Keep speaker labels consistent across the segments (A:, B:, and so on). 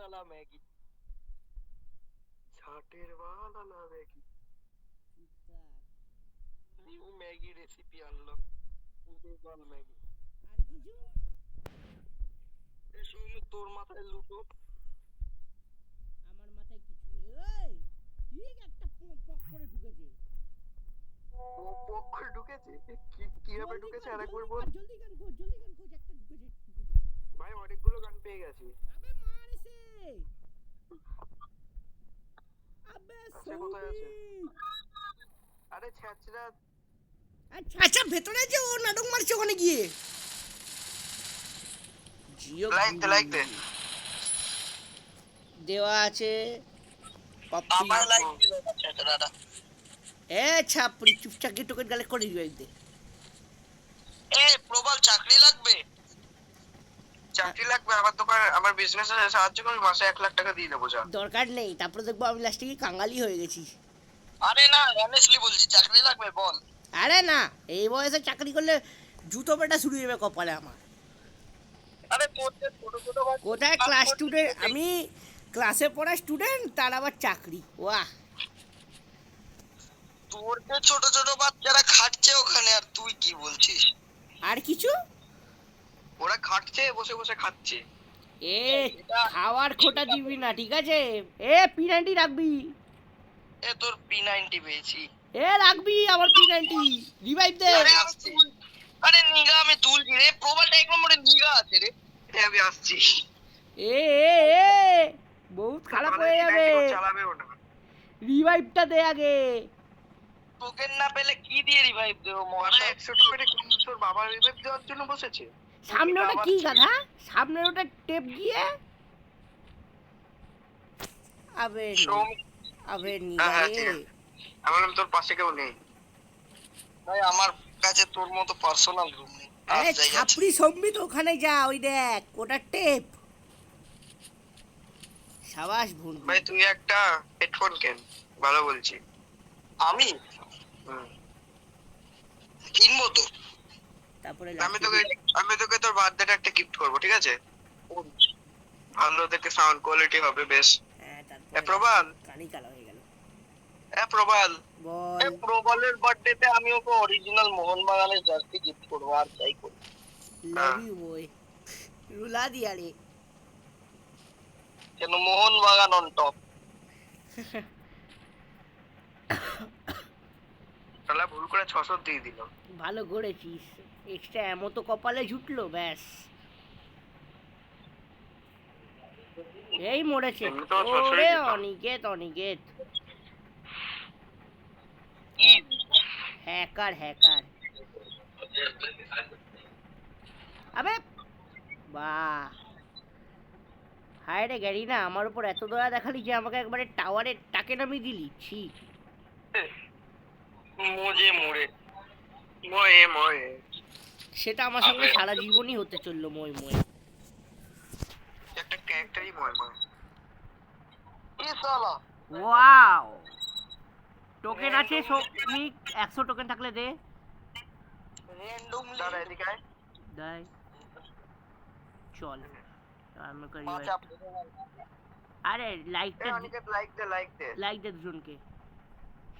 A: वाला मैगी, झाटेर वाला Maggi, new Maggi recipe unlock, उदेबाल मैगी। এসো তোর মাথায় লুটো।
B: আমার মাথায় কিছু নেই। এই ঠিক একটা পক করে ঢুকেছে।
A: ও পক করে ঢুকেছে? কিভাবে ঢুকেছে আরেকবার বল।
B: জলদি গান খোঁজ একটা ঢুকেছে।
A: ভাই অনেকগুলো গান পেয়ে গেছি।
B: আবে মার এসে। আবে
A: কোথায় আছে?
B: সৌদি।
A: আরে ছ্যাচরা।
B: আচ্ছা ভেতরে যে ও নাটক মারছে ওখানে গিয়ে। জিও
A: লাইক দে।
B: দেওয়া আছে
A: আমার লাইক দিল ছ্যাচরাটা।
B: এ ছাপড়ি চুপচাপ গিয়ে টোকেন কালেক্ট করে দিবি দে।
A: এ প্রবল চাকরি লাগবে আমার দোকানে, আমার বিজনেসে সাহায্য করবি, মাসে 1 লাখ টাকা দিয়ে দেবো। যা
B: দরকার নেই, তারপরে দেখবো আমি লাস্টে গিয়ে কাঙালি হয়ে গেছি।
A: আরে না অনেস্টলি বলছি, চাকরি লাগবে বল।
B: আরে না, এই বয়সে চাকরি করলে জুতো পেটা শুরু যাবে কপালে আমার।
A: আরে তোর যে ছোট ছোট
B: কোথায় ক্লাস স্টুডেন্ট, আমি ক্লাসে পড়া স্টুডেন্ট, তার আবার চাকরি। ওয়াহ,
A: তোর যে ছোট ছোট বাচ্চারা খাটছে ওখানে, আর তুই কি বলছিস?
B: আর কিছু?
A: ওরা খাটছে, বসে বসে খাচ্ছে।
B: এ খাওয়ার খোটা দিবি না, ঠিক আছে? এ P90 রাখবি।
A: এ তোর P90 পেয়েছি।
B: এ রাখবি আমার P90, রিভাইভ দে।
A: আরে নিগা আমি তুলছি রে, প্রবালটা এক নম্বরে নিগা আছে রে। আমি আসছি।
B: এ বহুত খারাপ হয়ে যাবে,
A: চালাবেও না।
B: রিভাইভটা দে আগে।
A: টোকেন না পেলে কি দিয়ে রিভাইভ দেবো মহাশয়? 100 টোকেনে তোর বাবা রিভাইভ দেওয়ার জন্য বসেছে।
B: সামনে ওটা কি গাধা, সামনে ওটা টেপ গিয়ে আবে নিগারে।
A: আমার তোর পাশে কেউ নেই ভাই, আমার কাছে তোর মতো পার্সোনাল রুম নেই।
B: আরে ছাপড়ি সম্বিত ওখানে যা, ওই দেখ ওটা টেপ। সাবাস ভুন্ডু
A: ভাই, তুই একটা হেডফোন কেন, ভালো বলছি। আমি কিনবো তো।
B: তারপরে
A: আমি তোকে তোর বার্থডেটা একটা গিফট করব, ঠিক আছে? ভালো দেখে সাউন্ড কোয়ালিটি হবে বেশ।
B: হ্যাঁ,
A: এ প্রবাল,
B: কানি কালা হয়ে গেল।
A: এ প্রবাল
B: বল।
A: এ প্রবালের বার্থডেতে আমি ওকে অরিজিনাল মোহনবাগানের জার্সি গিফট করব, আর চাই করব।
B: লাভ ইউ বয়, রুলা দিয়া রে।
A: কেন মোহনবাগান অন টপ। শালা ভুল করে 600 দিয়ে দিল।
B: ভালো করেছিস, এক্সট্রা এমন তো কপালে জুটলো, ব্যাস। এই মরেছে। ওরে অনিকেত হ্যাকার আবে বাহ, হায় রে গ্যারি না, আমার উপর এত দয়া দেখালি যে আমাকে একবারে টাওয়ারে টাকে নামিয়ে দিলি। ছি, সেটা আমার সঙ্গে সারা জীবনই হতে চললো।
A: একটা ক্যারেক্টারই এ শালা।
B: ওয়াও, টোকেন আছে সৌমিক, 100 টোকেন থাকলে দে।
A: র্যান্ডমলি দাঁড়া, এদিকে আয়।
B: দাই চল আমাকে আরে লাইক দে দুজনকে।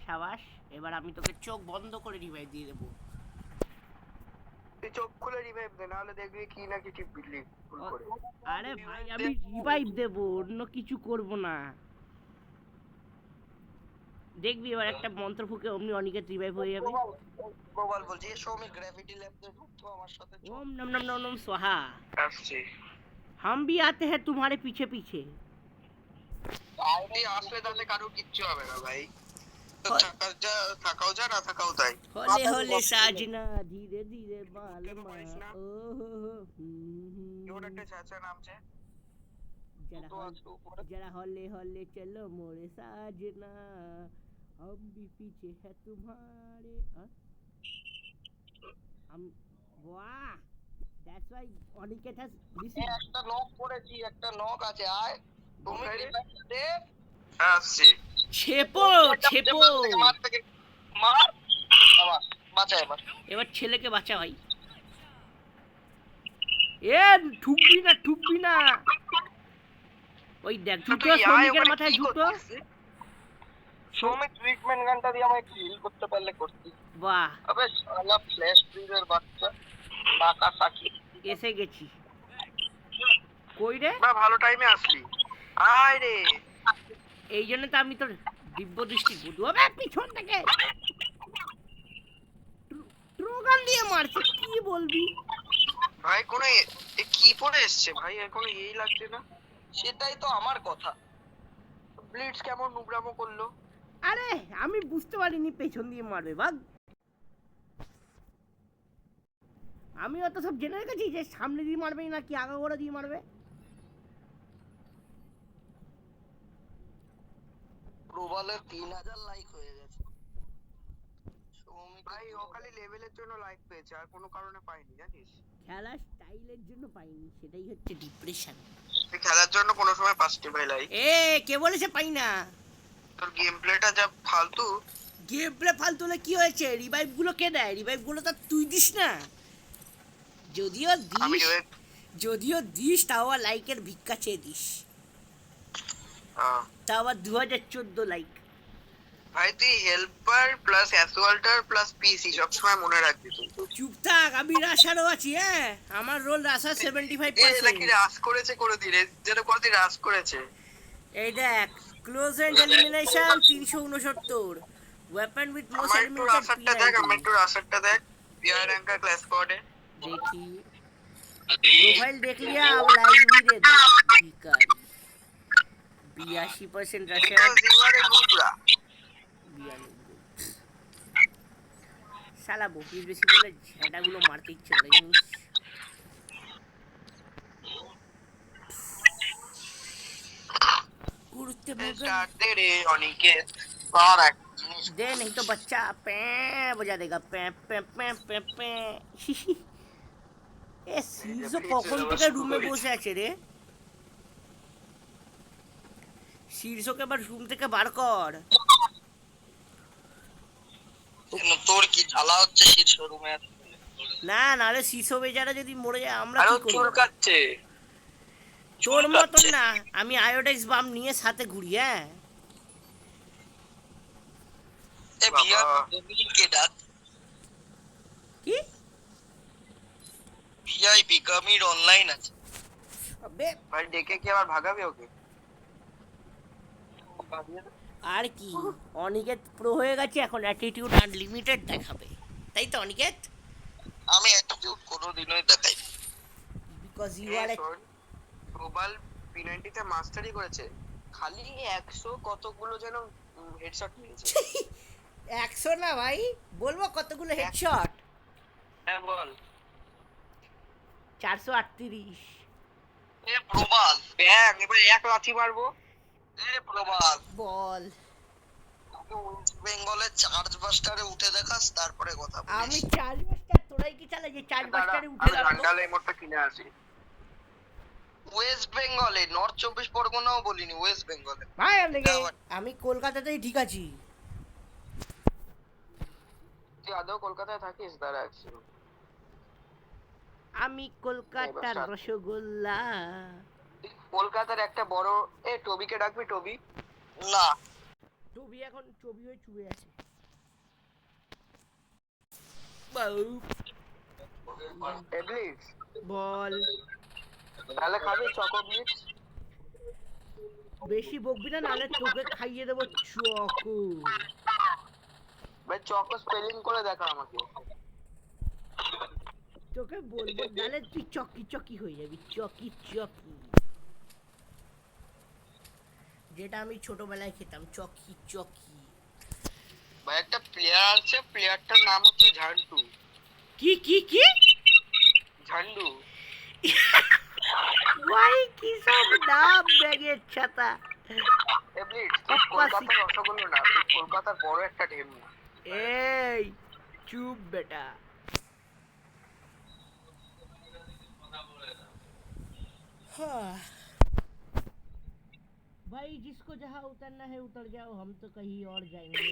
B: সাবাস, এবার আমি তোকে চোখ বন্ধ করে রিভাইভ দিয়ে দেবো।
A: তুই চোখ খুলে রিভাইভ দে, নাহলে দেখবি কি না কি টিপ বিটলি ভুল করে।
B: আরে ভাই আমি রিভাইভ দেবো, অন্য কিছু করব না। দেখবি এবার একটা মন্ত্র ফুঁকে অমনি অনিকেত রিভাইভ হয়ে যাবে।
A: প্রবাল বলছি, সৌমিক গ্র্যাভিটি ল্যাব দে ঢুকতো আমার সাথে।
B: ওম নম নম নম নম स्वाहा।
A: আসছি।
B: हम भी आते हैं तुम्हारे पीछे पीछे।
A: আইডি আসলে তাতে কারো কিচ্ছু হবে না ভাই, তো থাকাও যা না থাকাও তাই।
B: হলে হলে সাজনা ধীরে ধীরে বালমা ও
A: ওটা একটা চাচা নামছে।
B: जरा हौले हौले चलो मोरे साजना, हम भी पीछे है तुम्हारे। हम वाह, that's why Aniket has received।
A: একটা নক করেছি, একটা নক আছে। আয় তুমি দে। আসছি।
B: ছেপো
A: মার বাবা, বাঁচা এবার
B: ছেলেকে বাঁচা ভাই। এ ঠুকবি না ওই দেখ
A: তো
B: জুতো
A: তুই আয়
B: শ্রমিকের
A: ওখানে
B: মাথায়
A: কি
B: জুতো।
A: করছিস রে? শ্রমিক ট্রিটমেন্ট গানটা দিয়ে আমায় একটু হিল করতে পারলে করতি।
B: বাহ,
A: আবে শালা ফ্ল্যাশ ব্রিজের বাচ্চা বাঁকা সাকি।
B: এসে গেছি। কই রে?
A: বা ভালো টাইমে আসলি। আয় রে।
B: এই জন্য তো আমি তোর দিব্য দৃষ্টি বুধু হবে পিছন থেকে ট্রোগান দিয়ে মারছে, কি বলবি?
A: ভাই কোন কি পরে এসছে ভাই, এখন এই লাগছে না। সেটাই তো আমার কথা। ব্লিটস কেমন নুবরামো করলো।
B: আরে আমি বুঝতে পারিনি পেছন দিয়ে মারবে ভাগ। আমি অত সব জেনে রেখেছি যে সামনে দিয়ে মারবে নাকি আগাগোড়া দিয়ে মারবে।
A: প্রবালে 3000 লাইক হয়ে গেছে। ভাই ও খালি লেভেলের জন্য লাইক পেয়েছে, আর কোনো কারণে পাইনি জানিস।
B: খেলার স্টাইলের জন্য পাইনি, সেটাই হচ্ছে ডিপ্রেশন।
A: তুই খেলার জন্য কোনো সময় পাসটি ভাই লাইক।
B: এ কে বলেছে পাই না?
A: তোর গেম প্লেটা যা ফালতু।
B: গেম প্লে ফালতু হলে কি হয়েছে? রিভাইভ গুলো কে দেয়? রিভাইভ গুলো তো তুই দিস না। যদিও
A: আমি
B: দিস, যদিও দিস তাও আবার লাইকের ভিক্ষা চেয়ে দিস। তাও আবার 2014 লাইক।
A: ভাই তুই হেল্পার প্লাস অ্যাসোয়াল্টার প্লাস পিসি সবসময় মনে রাখবি তুই।
B: চুপ থাক, আমি রাশারও আছি। হ্যাঁ, আমার রোল রাশার 75%।
A: কি রাস করেছে কোনোদিন, যেন কোনোদিন রাস করেছে।
B: এই দেখ, close range elimination 369, weapon with most
A: আমার একটু
B: এলিমিনেটেড
A: রাসারটা দেখ, আমার
B: পিআইডি।
A: একটু রাসারটা দেখ। বিআর র্যাঙ্কার ক্লাস কোডে
B: দেখি प्रोफाइल देख लिया, अब लाइक भी दे दे भिखारी। 82% रशिया, 92। শালা বকিস বেশি বলে ঝেঁটাগুলো মারতে ইচ্ছে করে জানিস। করতে
A: स्टार्ट दे रे अनिकेत और एक
B: दे, नहीं तो बच्चा पे बजा देगा पे पे पे पे पे। এ শীর্ষ কখন থেকে রুমে বসে আছে রে? শীর্ষকে এবার রুম থেকে বার কর।
A: তোর কি জ্বালা হচ্ছে শীর্ষ রুমে?
B: না নাহলে শীর্ষ বেচারা যদি মরে যায় আমরা
A: আরো
B: কি করব?
A: চুলকাচ্ছে।
B: তোর মতন না, আমি আয়োডেক্স বাম নিয়ে সাথে ঘুরি। হ্যাঁ
A: এ বিয়া কে ডাক
B: কি
A: ভিআইপি কমির অনলাইন আছে।
B: আবে
A: ভাই ডেকে কি আবার ভাগাবে ওকে?
B: আর কি, অনিকেত প্রো হয়ে গেছে, এখন অ্যাটিটিউড আনলিমিটেড দেখাবে, তাই তো অনিকেত?
A: আমি অ্যাটিটিউড কোনোদিনই দেখাই না।
B: Because you R
A: global P90 তে মাস্টারি করেছে, খালি 100 কতগুলো যেন হেডশট মেরেছে।
B: 100 না ভাই, বলবো কতগুলো হেডশট?
A: হ্যাঁ বল।
B: 438।
A: এ প্রবাল ব্যাং, এবার এক লাথি মারবো। এ প্রবাল
B: বল।
A: বেঙ্গলের চার্জ বাস্টারে উঠে দেখাস, তারপরে কথা বলিস।
B: আমি চার্জ মাস্টার, তোরাই কি চালা যে চার্জ মাস্টারে উঠে দাঁড়াবো?
A: ঠান্ডালে মোটটা কিনে আসি। ওয়েস্ট বেঙ্গলে, নর্থ 24 পরগনাও বলিনি, ওয়েস্ট বেঙ্গলে।
B: ভাই আমি কলকাতাতেই ঠিক আছি।
A: তুই আদৌ কলকাতায় থাকিস? দাঁড়া একটু।
B: আমি কলকাতার রসগোল্লা।
A: কলকাতার একটা বড় টবিকে ডাকবি, টবি? না,
B: টবি এখন টবি হয়ে চুবে আছে। বল।
A: তাহলে খাবি চকো ব্লিটস?
B: বেশি বকবি না, নাহলে তোকে খাইয়ে দেবো চকো।
A: ভাই চকো স্পেলিং করে দেখা আমাকে।
B: তোকে বলবো, নাহলে তুই চকি চকি হয়ে যাবি, চকি চকি, যেটা আমি ছোটবেলায় খেতাম, চকি চকি।
A: ভাই একটা প্লেয়ার আছে, প্লেয়ারটার নাম হচ্ছে ঝান্টু।
B: কি কি কি?
A: ঝান্ডু।
B: ভাই কি সব নাম ব্যাগের ছাতা।
A: কলকাতার রসগোল্লা না, তুই কলকাতার বড় একটা ঢেমু।
B: এই চুপ বেটা। भाई जिसको जहाँ उतरना है उतर जाओ, हम तो कहीं और जाएंगे।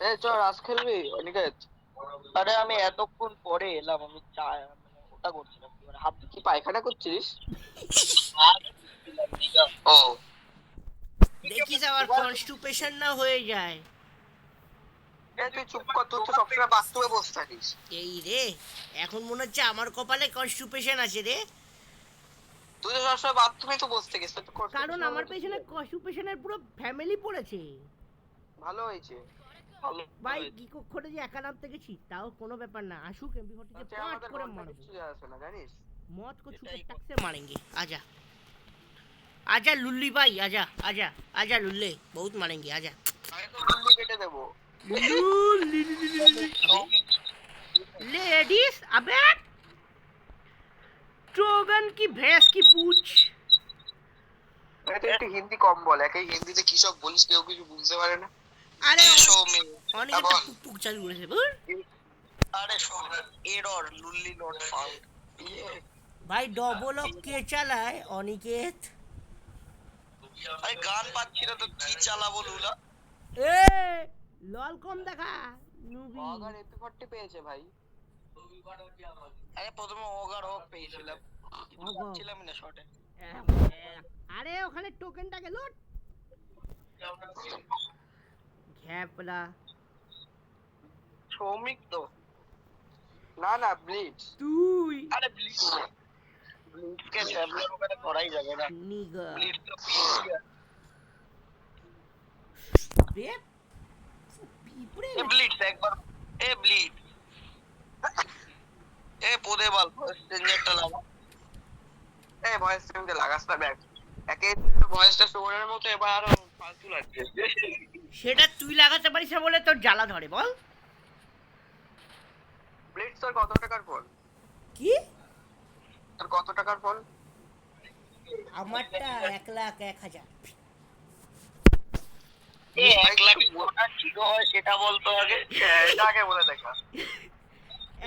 A: এ চ রাস খেলবি অনিকেত? আরে আমি এতক্ষণ পরে এলাম, আমি ওটা করছিলাম, হাত পায়খানা করছিস? ও
B: দেখিস আবার কনস্টিপেশন না হয়ে যায়।
A: তুই চুপ কর, তুই তো সবসময় বাথরুমে বসে থাকিস।
B: এই রে, এখন মনে হচ্ছে আমার কপালে কনস্টিপেশন আছে রে।
A: তুই তো সবসময় বাথরুমে তো বসে থাকিস, তো
B: কারণ আমার পেছনে কনস্টিপেশনের পুরো ফ্যামিলি পড়েছে।
A: ভালো হয়েছে।
B: ভাই কি কক্ষণে যে একা নামতে গেছি, তাও কোনো ব্যাপার না, আসুক এমপি40 কে পাঁচ করে মারবো।
A: কিছু যায় আসে না জানিস।
B: मौत को छूके टक से मारेंगे। आजा आजा लुल्ली भाई, आजा आजा आजा लुल्ले, बहुत मारेंगे, आजा।
A: আমি তো গুল্লি কেটে দেবো।
B: लेडीज, अबे ट्रोगन की भैंस की पूछ।
A: তুই একটু হিন্দি কম বল, একই হিন্দিতে কি সব বলিস কেউ কিছু বুঝতে পারে না।
B: अरे
A: সৌমি
B: অনেকে তো পুক পুক চালু করেছে বল।
A: আরে সৌমি এরর লুল্লি নট ফাউন্ড।
B: ভাই ডবল অফ কে চালায়? অনিকেত।
A: আরে গান পাচ্ছি না তো কি চালাবো লুলা।
B: এ লল কম দেখা নুবি।
A: অগার এপি40 পেয়েছে ভাই। আরে প্রথমে অগার অফ পেয়েছিলাম, ছিলাম না শটে।
B: আরে ওখানে টোকেনটাকে লুট। ঘ্যাপলা
A: সৌমিক তো না না ব্লিচ
B: তুই।
A: আরে ব্লিচ কে ট্যাবলেট ওখানে করাই যাবে না
B: নিগা
A: ব্লিচ তো
B: বে পিপড়ে
A: এ ব্লিচ একবার এ ব্লিচ এ পোদে বল স্ট্রেঞ্জারটা লাগা এ ভয়েস চেঞ্জে লাগাস না ব্যাগ একে ভয়েসটা শোনার মতো এবার আরো ফালতু লাগছে।
B: সেটা তুই লাগাতে পারিস না বলে তোর জ্বালা ধরে বল।
A: ব্লিচ তোর কত টাকার ফোন?
B: কি
A: তোর কত টাকার ফোন?
B: আমারটা 1,01,000।
A: এ 1 লাখ মোটা ছিল হয় সেটা বলতো আগে, এটা আগে বলে দেখা।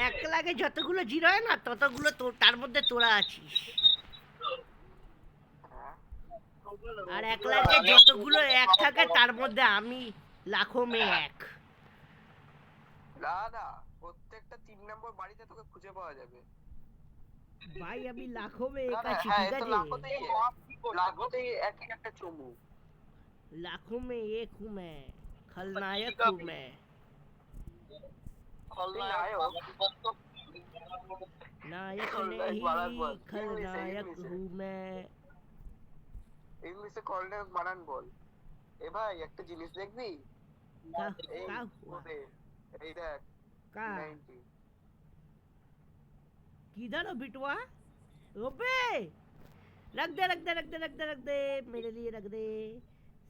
B: 1 লাখে যতগুলো জিরো হয় না ততগুলো তোর, তার মধ্যে তোরা আছিস। আর 1 লাখে যতগুলো এক থাকে তার মধ্যে আমি লাখো মে এক।
A: না না প্রত্যেকটা 3 নম্বর বাড়িতে তোকে খুঁজে পাওয়া যাবে
B: ভাই আমি লাখো মে এক
A: না,
B: আছি,
A: হ্যাঁ,
B: ঠিক
A: এ তো
B: আছে?
A: লাখোতেই একই একটা চুমু।
B: लाखों में एक हूँ मैं, खलनायक हूँ मैं। नायक नहीं खलनायक हूँ मैं।
A: ইংলিশে খলনায়ক বানান বল। এ ভাই একটা জিনিস দেখবি?
B: का
A: এই
B: का हुआ
A: ওদের এই দেখ
B: का
A: 90
B: किधर हो बिटवा? ओबे रख दे रख दे रख दे रख दे रख दे, मेरे लिए रख दे।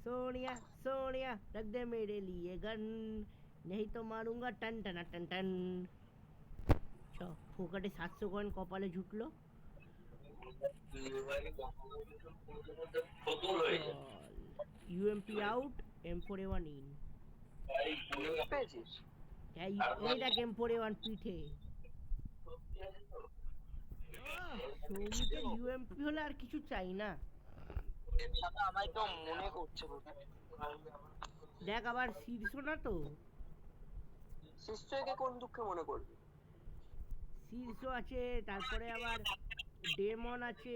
B: सोनिया सोनिया रख दे मेरे लिए गन, नहीं तो मारूंगा टन टन टन टन। চ ফোকাটে 700 কয়েন কপালে জুটলো। UMP out, M4A1 in.
A: পেয়েছিস?
B: এই দেখ M4A1 পিঠে। সৌমিকের ইউএমপি হলে আর কিছু চাই না।
A: আমায় তো মনে করছে
B: দেখ আবার শীর্ষ না তো,
A: শিষ্যকে কোন দুঃখে মনে করবি?
B: শীর্ষ আছে, তারপরে আবার ডেমন আছে।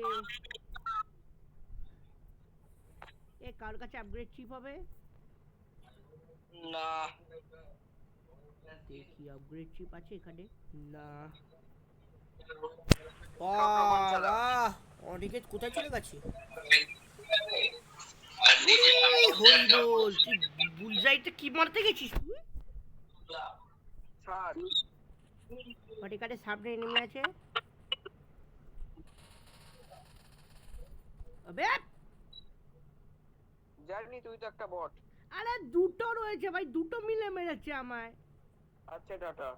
B: এ কার কাছে আপগ্রেড চিপ হবে?
A: না
B: দেখি আপগ্রেড চিপ আছে এখানে না। অনিকেত কোথায় চলে গেছে? হরিবোল, তুই বুলজাইতে কি মারতে গেছিস তুই?
A: ছাড়
B: ফটিকাটের সামনে এনিমি আছে। আবে
A: জানি তুই তো একটা বট।
B: আরে দুটো রয়েছে ভাই, দুটো মিলে মেরেছে আমায়।
A: আচ্ছা টাটা।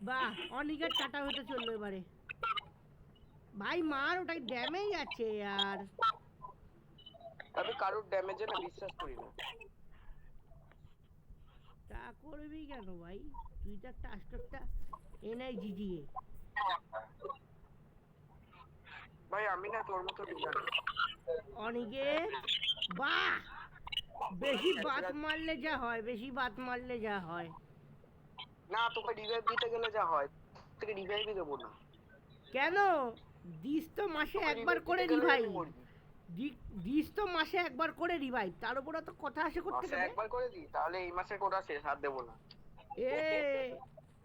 B: বাহ অনিকের টাটা হতে চললো এবারে। ভাই মার, ওটাই ড্যামেজ আছে আর।
A: আমি কারোর ড্যামেজে না বিশ্বাস করি না।
B: তা করবি কেন ভাই, তুই তো একটা আস্টকটা NIGGA।
A: ভাই আমি না তোর মতো ডিজাইন।
B: অনিকেত বাহ, বেশি বাত মারলে যা হয়, বেশি বাত মারলে যা হয়।
A: না তোকে রিভাইভ দিতে গেলে যা হয়, তোকে রিভাইভই দেবো না।
B: কেন দিস তো মাসে একবার করে রিভাইভ, দিস তো মাসে একবার করে রিভাইভ, তার উপর তো কথা আসে করতে
A: মাসে
B: গেলে।
A: একবার করে দিই তাহলে এই মাসে কোটা শেষ, আর দেবো না।
B: এ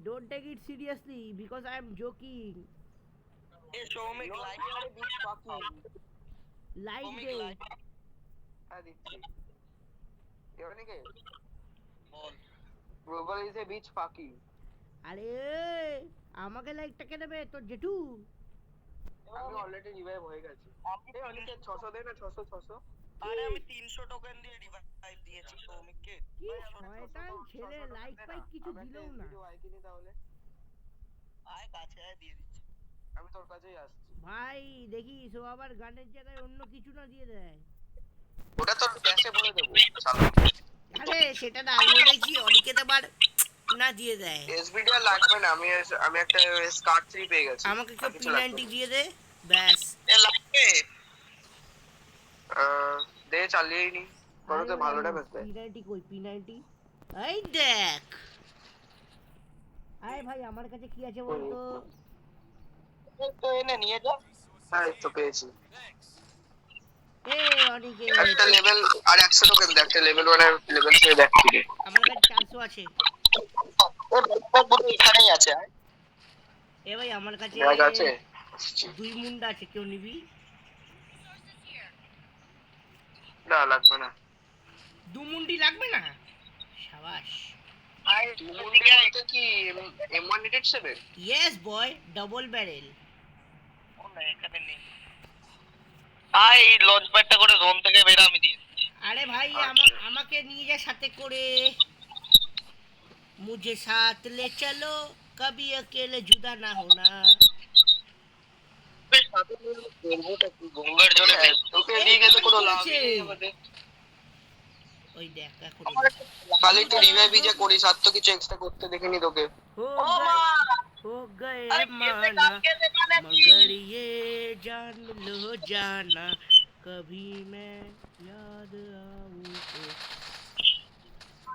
B: don't take it seriously because I am joking.
A: এ সৌমিক লাইক করে বিচ পাখি।
B: লাইক
A: সৌমিক
B: দে।
A: লাইক। হ্যাঁ দিচ্ছি। এবার নাকি বল গ্লোবাল ইজ এ বিচ পাখি।
B: আরে আমাকে লাইকটা কে দেবে তোর জেঠু?
A: আমি অলরেডি রিভাইভ হয়ে গেছি। এই অনেকে 600 দেয় না, 600 600। আরে আমি 300 টোকেন দিয়ে রিভাইভ দিয়েছি সৌমিককে।
B: কি শয়তান ছেলে, লাইক ফাইক কিছু দিলও না।
A: ভিডিও আই কিনি তাহলে আয় কাছে আয় দিয়ে দিচ্ছি। আমি তোর কাছেই আসছি
B: ভাই দেখিস ও আবার গানের জায়গায় অন্য কিছু না দিয়ে দেয়।
A: ওটা তোর ক্যাশে বলে দেবো চালু।
B: আরে সেটা না, আমি বলেছি অনিকেত আবার না দিয়ে দেয়।
A: এসবিডি আর লাগবে না, আমি একটা স্কার্ট 3 পেয়ে গেছি।
B: আমাকে কেউ P90 দিয়ে দে ব্যাস।
A: এ লাগবে দে চালিয়েই নি বলো তো ভালো ড্যামেজ দেয়।
B: P90 কই P90? এই দেখ। আরে ভাই আমার কাছে কি আছে বলতো?
A: তো এনে নিয়ে যা। হ্যাঁ তো পেয়েছি
B: এ অনিকে
A: একটা লেভেল আর 100 টোকেন দে, একটা লেভেল 1 এর লেভেল 3 দেখ কি
B: আমার কাছে 400 আছে।
A: ও বড় এখানেই আছে।
B: এ ভাই আমার কাছে
A: ব্যাগ আছে
B: 2 মুন্ডা আছে, কেউ নিবি?
A: না লাগবে না।
B: 2 মুন্ডি লাগবে না? শাবাশ।
A: আই মুন্ডিয়া এটা কি M187?
B: ইয়েস বয়, ডাবল ব্যারেল।
A: ও না এখানে নেই। আই লঞ্চ প্যাডটা করে জোন থেকে বের আমি দিই।
B: আরে ভাই আমাকে নিয়ে যা সাথে করে। मुझे साथ ले चलो कभी अकेले जुदा ना होना।
A: গঙ্গার জলে তোকে নিয়ে গেলে কোনো লাভ নেই আমাদের।
B: ওই দেখ এখন
A: খালি একটু রিভাইভ যা করিস, আর তো কিছু এক্সট্রা করতে দেখিনি তোকে।
B: हो गए माना मगर ये जान लो जाना कभी मैं याद आऊं तो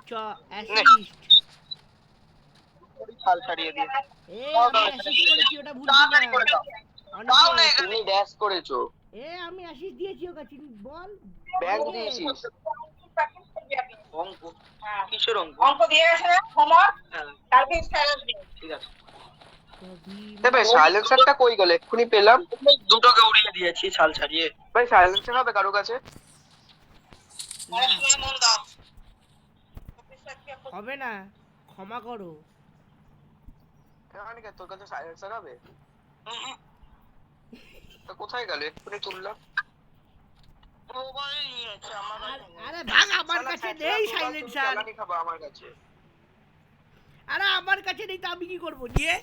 B: चा असिस्ट
A: ফাল ছাড়িয়ে দিয়ে
B: এ আমি অ্যাসিস্ট করেছি, ওটা ভুলবি না।
A: তুমি ড্যাশ করেছো।
B: এ আমি অ্যাসিস্ট দিয়েছি ওকে, বল
A: ব্যাংক দিয়েছিস অঙ্ক কিসের অঙ্ক?
C: অঙ্ক দিয়ে গেছে হোমওয়ার্ক, কালকে স্ট্যাটাস দিন।
A: ঠিক আছে ভাই সাইলেন্সারটা কই গেল? এক্ষুনি পেলাম, দুটোকে উড়িয়ে দিয়েছি ছাল ছাড়িয়ে। ভাই সাইলেন্সার হবে কারো কাছে?
B: হবে না, ক্ষমা করো।
A: কেন তোর কাছে সাইলেন্সার হবে? তো কোথায় গেল? এক্ষুনি তুললাম।
B: আরে ভাগ, আমার কাছে নেই সাইলেন্সার।
A: খাবা আমার কাছে।
B: আরে আমার কাছে নেই তো আমি কি করব নিয়ে?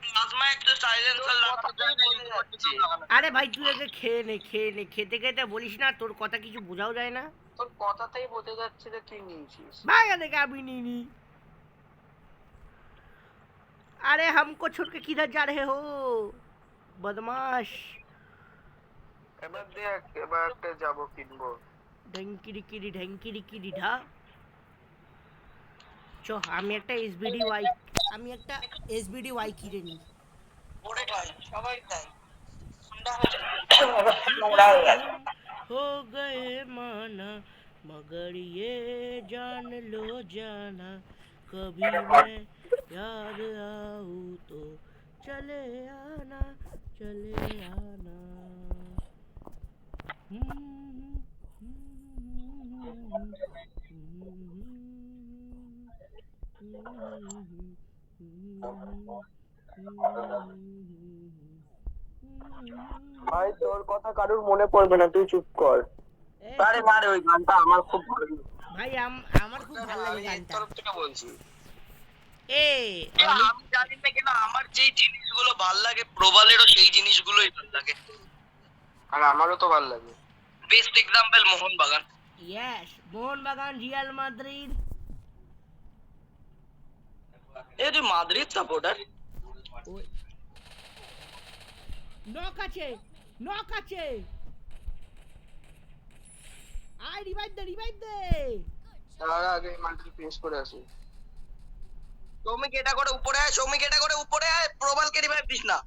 A: প্লাজমা একটা সাইলেন্সার
B: আরে ভাই তুই আগে খেয়ে নে, খেতে খেতে বলিস না, তোর কথা কিছু বোঝাও যায় না।
A: তোর কথাতেই বোঝা যাচ্ছে যে তুই নিয়েছিস।
B: ভাই দেখে আমি নিইনি। अरे हमको छोड़ के किधर जा रहे हो बदमाश?
A: এবার দেখ, এবার একটা যাবো কিনবো।
B: ঢেঙ্কিরি ঢা চো আমি একটা এসবিডি ওয়াই কিনে নি।
A: ওরে ভাই সবাই তাই
B: हो गए माना मगर ये जान लो जाना कभी मैं याद आऊं तो चले आना
A: ভাই তোর কথা কারোর মনে পড়বে না, তুই চুপ কর। আরে মারে ওই গানটা আমার খুব ভালো লাগে
B: ভাই আমার খুব ভালো লাগে গানটা।
A: তরফ থেকে বলছি।
B: আমি
A: জানি না কেন আমার যে জিনিসগুলো ভাল লাগে প্রবালেরও সেই জিনিসগুলোই ভাল লাগে। আর আমারও তো ভাল লাগে। Best example Mohun Bagan.
B: Yes, Mohun Bagan, Real Madrid.
A: এই তুই মাদ্রিদ সাপোর্টার?
B: নক আছে আই রিভাইভ দে।
A: তার আগে মাল্টি ফিনিশ করে আসি। সৌমিক এটা করে উপরে আয়, প্রবালকে রিভাইভ দিস না।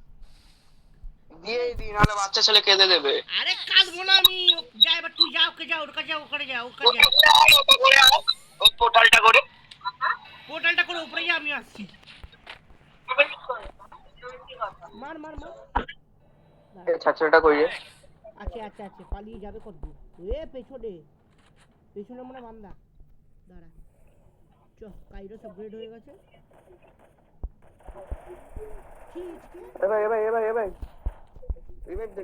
A: দিয়েই দি, নাহলে বাচ্চা ছেলে কেঁদে দেবে।
B: আরে কাঁদবো না আমি, যা এবার তুই যা, ওকে যা, ওর কাছে যা, ওখানে যা, ওখানে যা,
A: ওই পোর্টালটা করে।
B: পোর্টালটা করে উপরে যা, আমি আসছি। মার মার মার।
A: এই ছাত্রটা কই রে?
B: আছে আছে আছে, পালিয়ে যাবে কত দূর? এ পেছনে, পেছনে মনে হয় বান্দা। দাঁড়া, চ, কাইরো আপগ্রেড হয়ে গেছে। ঠিক
A: এ ভাই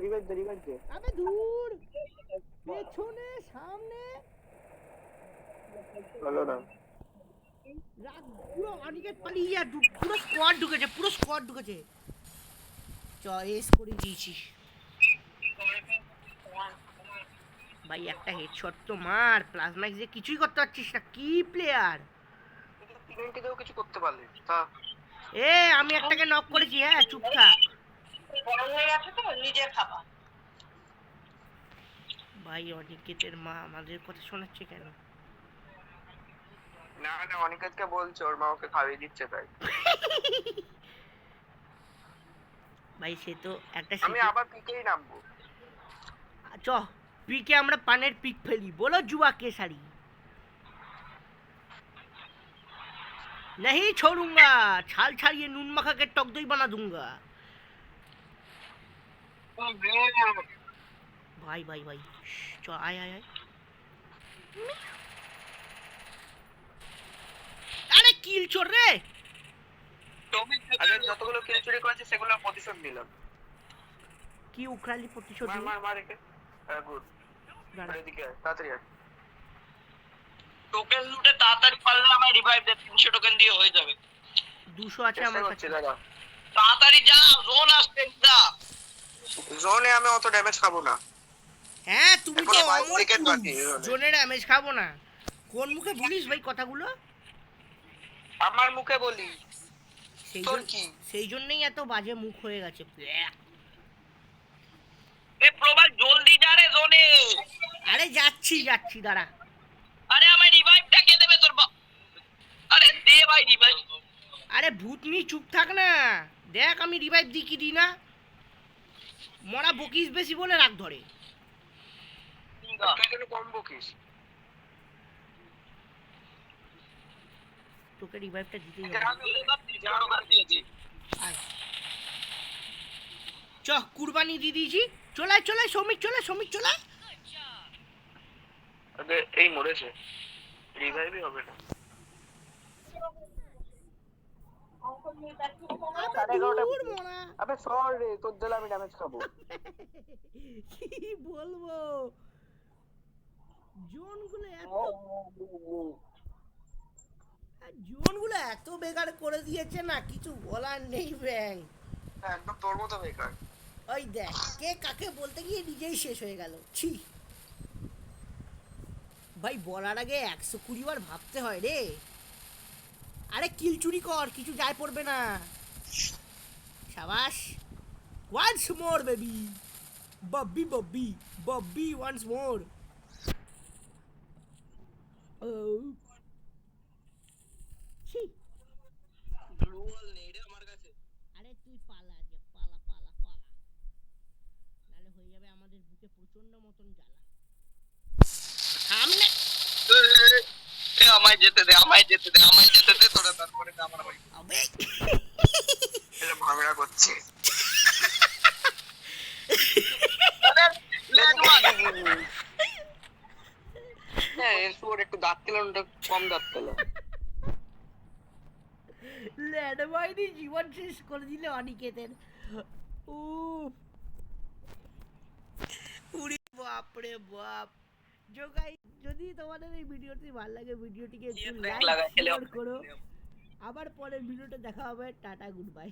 A: রিভাইভ দে।
B: আবে দূর, পেছনে সামনে
A: হলো না।
B: রাগ, পুরো অনিকেট পালিয়ে যা, পুরো স্কোয়াড ঢুকেছে, পুরো স্কোয়াড ঢুকেছে। চ, এস করে দিয়েছি ভাই, একটা হেডশট তো মার, প্লাজমাক্স যে কিছুই করতে পারছিস না, কি প্লেয়ার।
A: টিভেন্টিতেও কিছু করতে পারলি তা।
B: এ আমি একটাকে নক করেছি, হ্যাঁ চুপ থাক
C: গরম হয়ে গেছে তো নিজে খাবা।
B: ভাই। অনিকেতের মা আমাদের কথা শোনাচ্ছে কেন?
A: না না, অনিকেতকে বলছে ওর মা ওকে খাইয়ে দিচ্ছে তাই।
B: ভাই সে তো একটা
A: আমি আবার পিকেই নামবো।
B: চ, পিকে আমরা পানের পিক ফেলি, বলো জুয়া কে সারি। नहीं छोड़ूंगा, छाल छाड़िए नून मखा के टक दही बना दूंगा। भाई भाई भाई, चल आय आय आय। আরে কিল চোর রে।
A: আগে যতগুলো কিল চুরি করেছে সেগুলোর প্রতিশোধ নিলাম।
B: কি উকরালি প্রতিশোধ
A: মার
B: নিলি?
A: মার মার একে। গুড।
B: দাঁড়া।
A: এদিকে আয়, তাড়াতাড়ি আয়।
D: টোকেন লুটে তাড়াতাড়ি পারলে আমায় রিভাইভ দে, 300 টোকেন দিয়ে হয়ে যাবে।
B: 200 আছে
A: চেষ্টা
B: আমার
A: করছি
B: কাছে।
A: দাদা।
D: তাড়াতাড়ি যা, জোন আসছে না।
A: জোনে আমি অত ড্যামেজ খাবো না।
B: হ্যাঁ তুমি তো
A: এখনো 22
B: অমর
A: সেকেন্ড
B: পুরুষ,
A: বাকি জোনে।
B: জোনের ড্যামেজ খাবো না। কোন মুখে বলিস ভাই কথাগুলো?
A: আমার মুখে বলি।
B: সেই
A: তোর
B: জন্য,
A: কি?
B: সেই জন্যই এত বাজে মুখ হয়ে গেছে।
D: এ প্রবাল জলদি যা রে জোনে।
B: আরে যাচ্ছি যাচ্ছি, দাঁড়া।
D: আরে আমায় রিভাইভটা কে দেবে তোর আরে দে ভাই রিভাইভ।
B: আরে ভূতনি চুপ থাক না, দেখ আমি রিভাইভ দিই কি দিই না। মরা বকিস বেশি বলে রাগ ধরে।
A: তুই কেন কম বকিস?
B: তোকে রিভাইভটা দিতেই হবে। আয়। চ, কুরবানি দিয়ে দিয়েছি। চলায় চলায় শ্রমিক, চলায় শ্রমিক, চলায়।
A: আগে এই মরেছে, রিভাইভই হবে না।
B: আবে দূর মরা।
A: আবে সর রে, তোর দিলে আমি ড্যামেজ খাবো।
B: কি বলবো, জোনগুলো এত বেকার করে দিয়েছে না, কিছু বলার নেই ব্যাং।
A: একদম তোর মতো বেকার।
B: ওই দেখ, কে কাকে বলতে গিয়ে নিজেই শেষ হয়ে গেল। ছি ভাই, বলার আগে 120 বার ভাবতে হয় রে। আরে কিল চুরি কর, কিছু যায় পড়বে না। শাবাশ, once more baby, Bobby Bobby Bobby, once more. ও ছি,
D: ব্লু ওয়াল নেই রে আমার কাছে।
B: আরে তুই পালা যে, পালা পালা পালা, নালে হয়ে যাবে আমাদের বুকে প্রচন্ড মতন জ্বালা। সামনে
D: এ আমায় যেতে দে, আমায় যেতে দে, আমায় যেতে দে, তোরা তারপরে আমার ভাই।
B: আবে
A: এটা ভাঙড়া করছে। হ্যাঁ, এর সুর একটু দাঁত পেলাম, কম দাঁত পেলাম।
B: ল্যাডমাইনি জীবন শেষ করে দিলে অনিকেতের। উফ, উড়ি বাপরে বাপ। যদি তোমাদের এই ভিডিওটি ভালো লাগে, ভিডিওটিকে একটু লাইক শেয়ার করো। আবার পরের ভিডিওতে দেখা হবে। Tata, good bye.